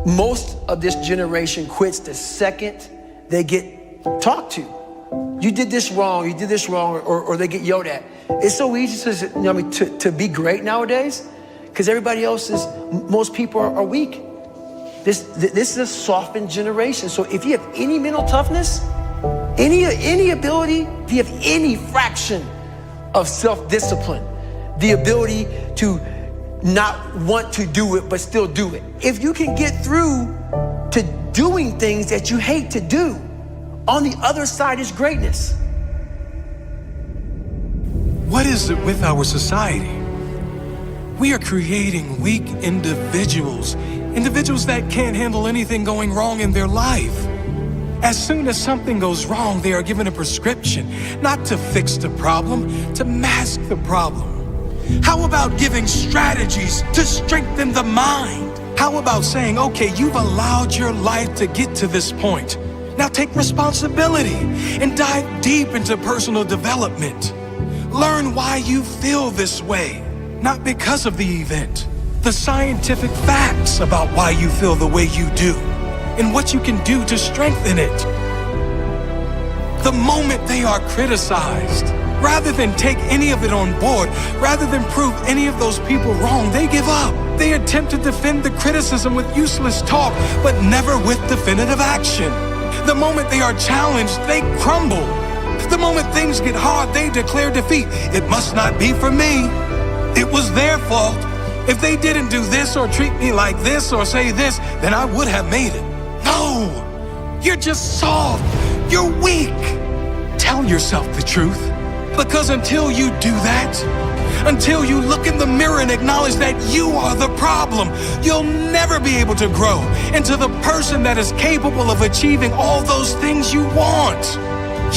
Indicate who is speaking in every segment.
Speaker 1: Most of this generation quits the second they get talked to. You did this wrong, or they get yelled at. It's so easy to be great nowadays because everybody else most people are weak. This is a softened generation. So if you have any mental toughness, any ability, if you have any fraction of self-discipline, the ability to not want to do it but still do it, if you can get through to doing things that you hate to do, on the other side is greatness.
Speaker 2: What is it with our society? We are creating weak individuals that can't handle anything going wrong in their life. As soon as something goes wrong, they are given a prescription, not to fix the problem, to mask the problem. How about giving strategies to strengthen the mind? How about saying, okay, you've allowed your life to get to this point. Now take responsibility and dive deep into personal development. Learn why you feel this way, not because of the event. The scientific facts about why you feel the way you do and what you can do to strengthen it. The moment they are criticized, rather than take any of it on board, rather than prove any of those people wrong, they give up. They attempt to defend the criticism with useless talk, but never with definitive action. The moment they are challenged, they crumble. The moment things get hard, they declare defeat. It must not be for me. It was their fault. If they didn't do this or treat me like this or say this, then I would have made it. No, you're just soft. You're weak. Tell yourself the truth. Because until you do that, until you look in the mirror and acknowledge that you are the problem, you'll never be able to grow into the person that is capable of achieving all those things you want.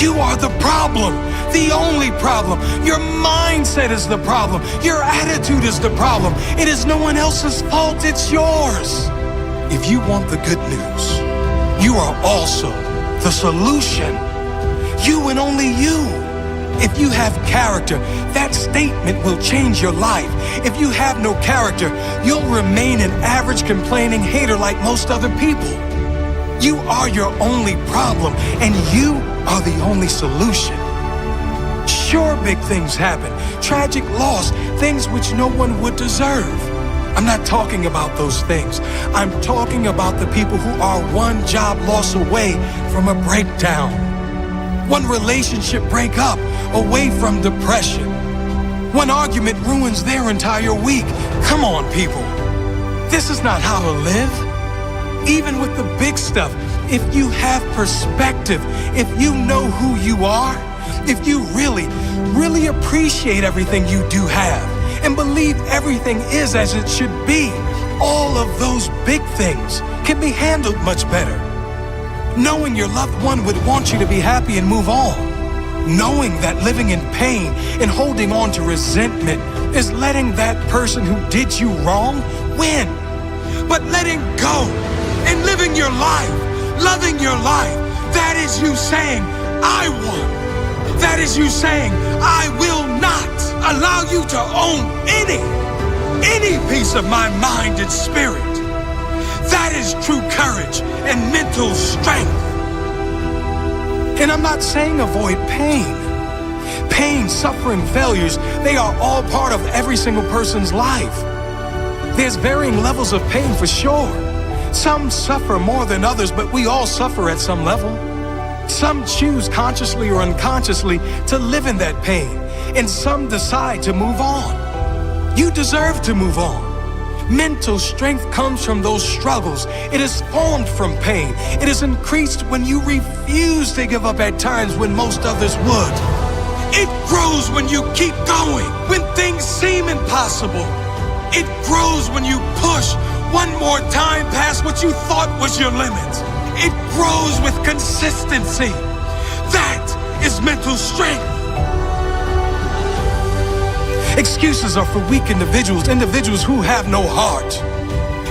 Speaker 2: You are the problem, the only problem. Your mindset is the problem. Your attitude is the problem. It is no one else's fault, it's yours. If you want the good news, you are also the solution. You and only you. If you have character, that statement will change your life. If you have no character, you'll remain an average complaining hater like most other people. You are your only problem, and you are the only solution. Sure, big things happen, tragic loss, things which no one would deserve. I'm not talking about those things. I'm talking about the people who are one job loss away from a breakdown. One relationship breakup away from depression. One argument ruins their entire week. Come on, people. This is not how to live. Even with the big stuff, if you have perspective, if you know who you are, if you really appreciate everything you do have and believe everything is as it should be, all of those big things can be handled much better. Knowing your loved one would want you to be happy and move on. Knowing that living in pain and holding on to resentment is letting that person who did you wrong win. But letting go and living your life, loving your life, that is you saying, I won. That is you saying, I will not allow you to own any piece of my mind and spirit. That is true courage and mental strength. And I'm not saying avoid pain. Pain, suffering, failures, they are all part of every single person's life. There's varying levels of pain for sure. Some suffer more than others, but we all suffer at some level. Some choose consciously or unconsciously to live in that pain, and some decide to move on. You deserve to move on. Mental strength comes from those struggles. It is formed from pain. It is increased when you refuse to give up at times when most others would. It grows when you keep going, when things seem impossible. It grows when you push one more time past what you thought was your limit. It grows with consistency. That is mental strength. Excuses are for weak individuals who have no heart.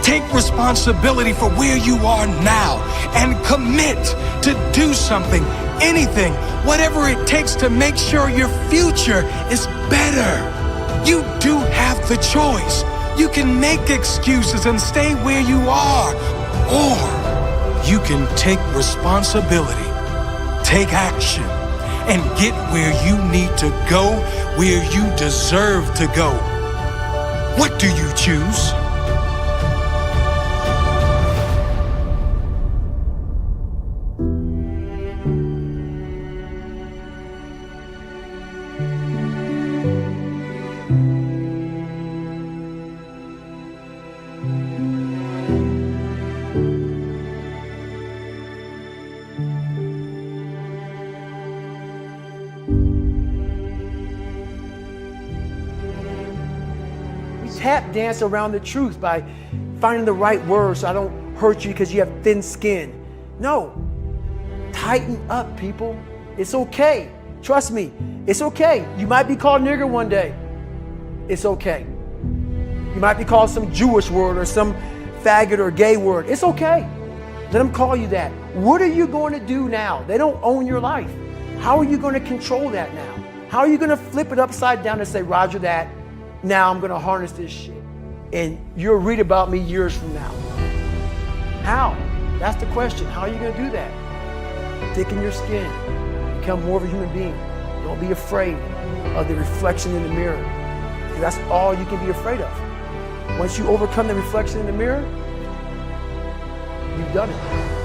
Speaker 2: Take responsibility for where you are now and commit to do something, anything, whatever it takes to make sure your future is better. You do have the choice. You can make excuses and stay where you are, Or you can take responsibility, take action, and get where you need to go, where you deserve to go. What do you choose?
Speaker 1: Tap dance around the truth by finding the right words so I don't hurt you because you have thin skin. No, tighten up, people. It's okay. Trust me, it's okay. You might be called nigger one day. It's okay. You might be called some Jewish word or some faggot or gay word. It's okay. Let them call you that. What are you going to do now? They don't own your life. How are you going to control that now? How are you going to flip it upside down and say, Roger that? Now I'm going to harness this shit. And you'll read about me years from now. How? That's the question. How are you going to do that? Thicken your skin. Become more of a human being. Don't be afraid of the reflection in the mirror. Because that's all you can be afraid of. Once you overcome the reflection in the mirror, you've done it.